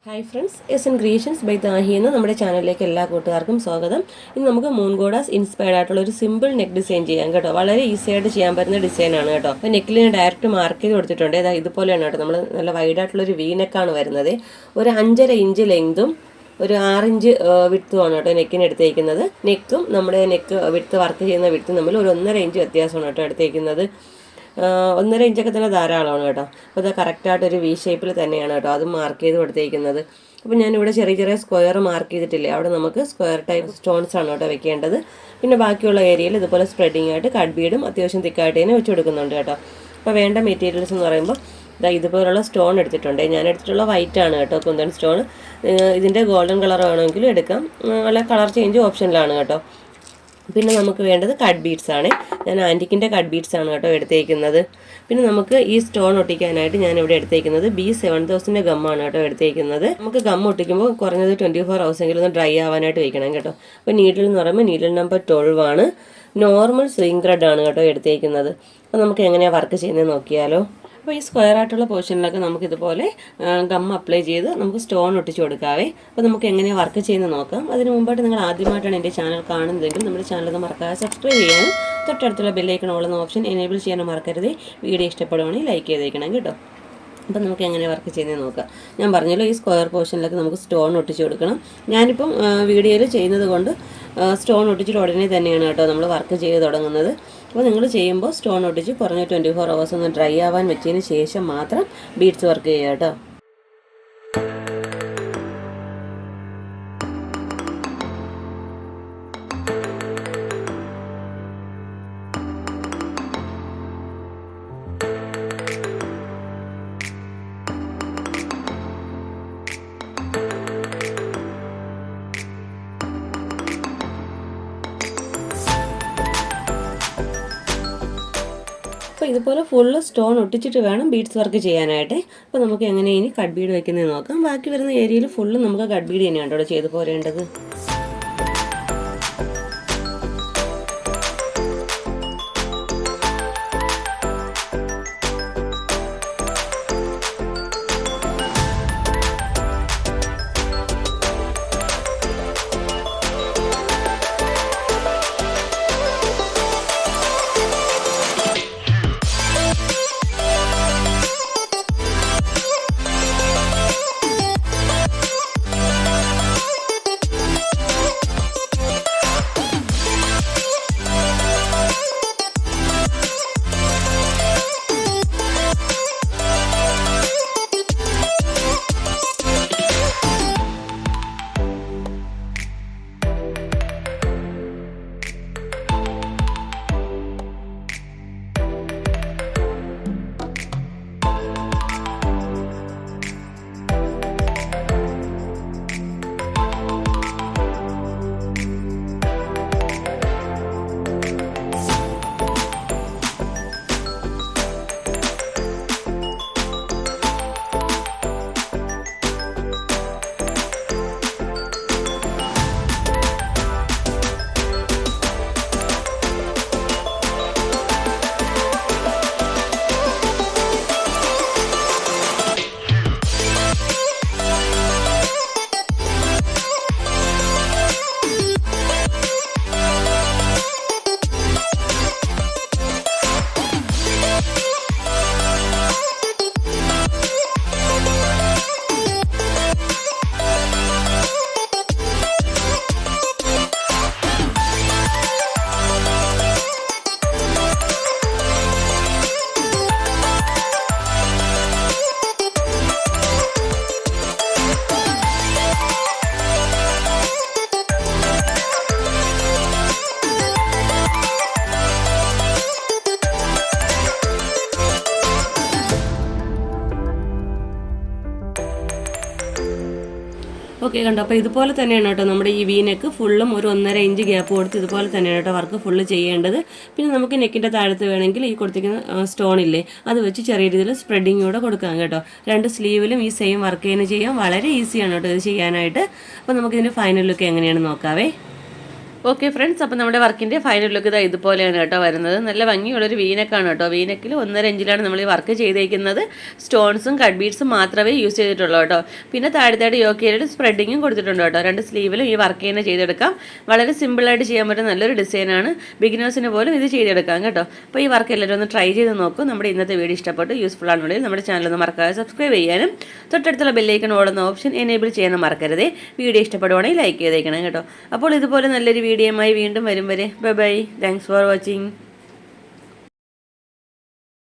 Hi friends, S N creations by Thahi എന്ന നമ്മുടെ ചാനലിലേക്ക് എല്ലാ കൂട്ടുകാർക്കും സ്വാഗതം. ഇന്ന് നമുക്ക് മൂൺഗോഡാസ് ഇൻസ്പയർഡ് ആയിട്ടുള്ള ഒരു സിമ്പിൾ നെക്ക് ഡിസൈൻ ചെയ്യാം കേട്ടോ. വളരെ ഈസി ആയിട്ട് ചെയ്യാൻ പറ്റുന്ന ഡിസൈനാണ് കേട്ടോ. അപ്പോൾ നെക്കിൽ ഞാൻ ഡയറക്റ്റ് മാർക്ക് ചെയ്ത് കൊടുത്തിട്ടുണ്ട്. അതായത് ഇതുപോലെയാണ് കേട്ടോ. നമ്മൾ നല്ല വൈഡായിട്ടുള്ള ഒരു വി നെക്കാണ് വരുന്നത്. ഒരു 5.5 ഇഞ്ച് ലെങ്തും ഒരു 6 ഇഞ്ച് വിട്ത്തുമാണ് കേട്ടോ നെക്കിന് എടുത്തേക്കുന്നത്. നെക്കും നമ്മുടെ നെക്ക് വിട്ത്ത് വർക്ക് ചെയ്യുന്ന വിട്ത്തും തമ്മിൽ ഒരു 1.5 ഇഞ്ച് വ്യത്യാസമാണ് കേട്ടോ എടുത്തേക്കുന്നത്. 1.5 ഇഞ്ചൊക്കെ തന്നെ ധാരാളമാണ് കേട്ടോ. അപ്പോൾ അത് കറക്റ്റായിട്ടൊരു വി ഷേപ്പിൽ തന്നെയാണ് കേട്ടോ അത് മാർക്ക് ചെയ്ത് കൊടുത്തേക്കുന്നത്. അപ്പോൾ ഞാനിവിടെ ചെറിയ ചെറിയ സ്ക്വയർ മാർക്ക് ചെയ്തിട്ടില്ലേ, അവിടെ നമുക്ക് സ്ക്വയർ ടൈപ്പ് സ്റ്റോൺസ് ആണ് കേട്ടോ വെക്കേണ്ടത്. പിന്നെ ബാക്കിയുള്ള ഏരിയയിൽ ഇതുപോലെ സ്പ്രെഡിങ് ആയിട്ട് കട്ട് ബീഡും അത്യാവശ്യം തിക്കായിട്ട് തന്നെ വെച്ച് കൊടുക്കുന്നുണ്ട് കേട്ടോ. അപ്പോൾ വേണ്ട മെറ്റീരിയൽസ് എന്ന് പറയുമ്പോൾ ഇതുപോലുള്ള സ്റ്റോൺ എടുത്തിട്ടുണ്ട്. ഞാൻ എടുത്തിട്ടുള്ള വൈറ്റ് ആണ് കേട്ടോ, കുന്തൻ സ്റ്റോൺ. ഇതിൻ്റെ ഗോൾഡൻ കളർ വേണമെങ്കിലും എടുക്കാം, അല്ല കളർ ചേഞ്ച് ഓപ്ഷനിലാണ് കേട്ടോ. പിന്നെ നമുക്ക് വേണ്ടത് കട്ട് ബീഡ്സ് ആണ്. ഞാൻ ആൻറ്റിക്കിൻ്റെ കട്ട് ബീഡ്സ് ആണ് കേട്ടോ എടുത്തേക്കുന്നത്. പിന്നെ നമുക്ക് ഈ സ്റ്റോൺ ഒട്ടിക്കാനായിട്ട് ഞാൻ ഇവിടെ എടുത്തേക്കുന്നത് B7000 ഗമ്മാണ് കേട്ടോ എടുത്തേക്കുന്നത്. നമുക്ക് ഗം ഒട്ടിക്കുമ്പോൾ കുറഞ്ഞത് 24 hours എങ്കിലും ഒന്ന് ഡ്രൈ ആവാനായിട്ട് വെക്കണം കേട്ടോ. അപ്പോൾ നീഡിൽ എന്ന് പറയുമ്പോൾ നീഡിൽ നമ്പർ 12 ആണ്. നോർമൽ സ്വിങ് ത്രെഡ് ആണ് കേട്ടോ എടുത്തേക്കുന്നത്. അപ്പോൾ നമുക്ക് എങ്ങനെയാണ് വർക്ക് ചെയ്യുന്നത് നോക്കിയാലോ. അപ്പോൾ ഈ സ്ക്വയർ ആയിട്ടുള്ള പോർഷനിലൊക്കെ നമുക്കിതുപോലെ ഗം അപ്ലൈ ചെയ്ത് നമുക്ക് സ്റ്റോൺ ഒട്ടിച്ച് കൊടുക്കാവേ. അപ്പോൾ നമുക്ക് എങ്ങനെയാണ് വർക്ക് ചെയ്യുന്നത് നോക്കാം. അതിന് മുമ്പായിട്ട് നിങ്ങൾ ആദ്യമായിട്ടാണ് എൻ്റെ ചാനൽ കാണുന്നതെങ്കിൽ നമ്മുടെ ചാനൽ മറക്കാതെ സബ്സ്ക്രൈബ് ചെയ്യാനും തൊട്ടടുത്തുള്ള ബെല്ലൈക്കൺ ഓളുന്ന ഓപ്ഷൻ എനേബിൾ ചെയ്യാനും മറക്കരുത്. വീഡിയോ ഇഷ്ടപ്പെടുവാണെങ്കിൽ ലൈക്ക് ചെയ്തേക്കണം കേട്ടോ. അപ്പം നമുക്ക് എങ്ങനെ വർക്ക് ചെയ്യുന്നത് നോക്കാം. ഞാൻ പറഞ്ഞല്ലോ, ഈ സ്ക്വയർ പോർഷനിലൊക്കെ നമുക്ക് സ്റ്റോൺ ഒട്ടിച്ച് കൊടുക്കണം. ഞാനിപ്പം വീഡിയോയിൽ ചെയ്യുന്നത് കൊണ്ട് സ്റ്റോൺ ഒട്ടിച്ചിട്ട് ഉടനെ തന്നെയാണ് കേട്ടോ നമ്മൾ വർക്ക് ചെയ്ത് തുടങ്ങുന്നത്. അപ്പോൾ നിങ്ങൾ ചെയ്യുമ്പോൾ സ്റ്റോൺ ഒട്ടിച്ച് കുറഞ്ഞ 24 hours ഒന്ന് ഡ്രൈ ആവാൻ വെച്ചതിന് ശേഷം മാത്രം ബീഡ്സ് വർക്ക് ചെയ്യുക കേട്ടോ. അപ്പോൾ ഇതുപോലെ ഫുള്ള് സ്റ്റോൺ ഒട്ടിച്ചിട്ട് വേണം ബീഡ്സ് വർക്ക് ചെയ്യാനായിട്ട്. അപ്പോൾ നമുക്ക് എങ്ങനെ ഇനി കട്ട് ബീഡ് വയ്ക്കുന്നത് നോക്കാം. ബാക്കി വരുന്ന ഏരിയയിൽ ഫുള്ള് നമുക്ക് കട്ട് ബീഡ് തന്നെയാണ് ഇവിടെ ചെയ്ത് പോരേണ്ടത്. ഓക്കെ കണ്ടോ. അപ്പോൾ ഇതുപോലെ തന്നെയാണ് കേട്ടോ നമ്മുടെ ഈ വി നെക്ക് ഫുള്ളും ഒരു 1.5 ഇഞ്ച് ഗ്യാപ്പ് കൊടുത്ത് ഇതുപോലെ തന്നെയാണ് കേട്ടോ വർക്ക് ഫുള്ള് ചെയ്യേണ്ടത്. പിന്നെ നമുക്ക് നെക്കിൻ്റെ താഴത്ത് വേണമെങ്കിൽ ഈ കൊടുത്തിരിക്കുന്ന സ്റ്റോണില്ലേ അത് വെച്ച് ചെറിയ രീതിയിൽ സ്പ്രെഡിങ്ങൂടെ കൊടുക്കാം കേട്ടോ. രണ്ട് സ്ലീവിലും ഈ സെയിം വർക്ക് തന്നെ ചെയ്യാം. വളരെ ഈസിയാണ് കേട്ടോ ഇത് ചെയ്യാനായിട്ട്. അപ്പോൾ നമുക്കിതിൻ്റെ ഫൈനൽ ലുക്ക് എങ്ങനെയാണ് നോക്കാവേ. ഓക്കെ ഫ്രണ്ട്സ്, അപ്പോൾ നമ്മുടെ വർക്കിൻ്റെ ഫൈനൽ ലുക്ക് ഇതാ ഇതുപോലെയാണ് കേട്ടോ വരുന്നത്. നല്ല ഭംഗിയുള്ളൊരു വീനക്കാണ് കേട്ടോ. വീനക്കിൽ 1.5 ഇഞ്ചിലാണ് നമ്മൾ ഈ വർക്ക് ചെയ്തേക്കുന്നത്. സ്റ്റോൺസും കട്ട് ബീഡ്സും മാത്രമേ യൂസ് ചെയ്തിട്ടുള്ളൂ കേട്ടോ. പിന്നെ താഴത്തായിട്ട് യോക്കിയായിട്ട് സ്പ്രെഡിങ്ങും കൊടുത്തിട്ടുണ്ട് കേട്ടോ. 2 സ്ലീവിലും ഈ വർക്ക് തന്നെ ചെയ്തെടുക്കാം. വളരെ സിമ്പിളായിട്ട് ചെയ്യാൻ പറ്റുന്ന നല്ലൊരു ഡിസൈനാണ്. ബിഗിനേഴ്സിന് പോലും ഇത് ചെയ്തെടുക്കാം കേട്ടോ. അപ്പോൾ ഈ വർക്ക് എല്ലാവരും ഒന്ന് ട്രൈ ചെയ്ത് നോക്കും. നമ്മുടെ ഇന്നത്തെ വീഡിയോ ഇഷ്ടപ്പെട്ട് യൂസ്ഫുൾ ആണെന്നുണ്ടെങ്കിൽ നമ്മുടെ ചാനൽ ഒന്ന് മറക്കാതെ സബ്സ്ക്രൈബ് ചെയ്യാനും തൊട്ടടുത്തുള്ള ബെല്ലൈക്കൺ ഓടുന്ന ഓപ്ഷൻ എനേബിൾ ചെയ്യാനും മറക്കരുതേ. വീഡിയോ ഇഷ്ടപ്പെടുവാണെങ്കിൽ ലൈക്ക് ചെയ്തേക്കണം കേട്ടോ. അപ്പോൾ ഇതുപോലെ നല്ലൊരു വീഡിയോയുമായി വീണ്ടും വരും വരെ bye bye. Thanks for watching.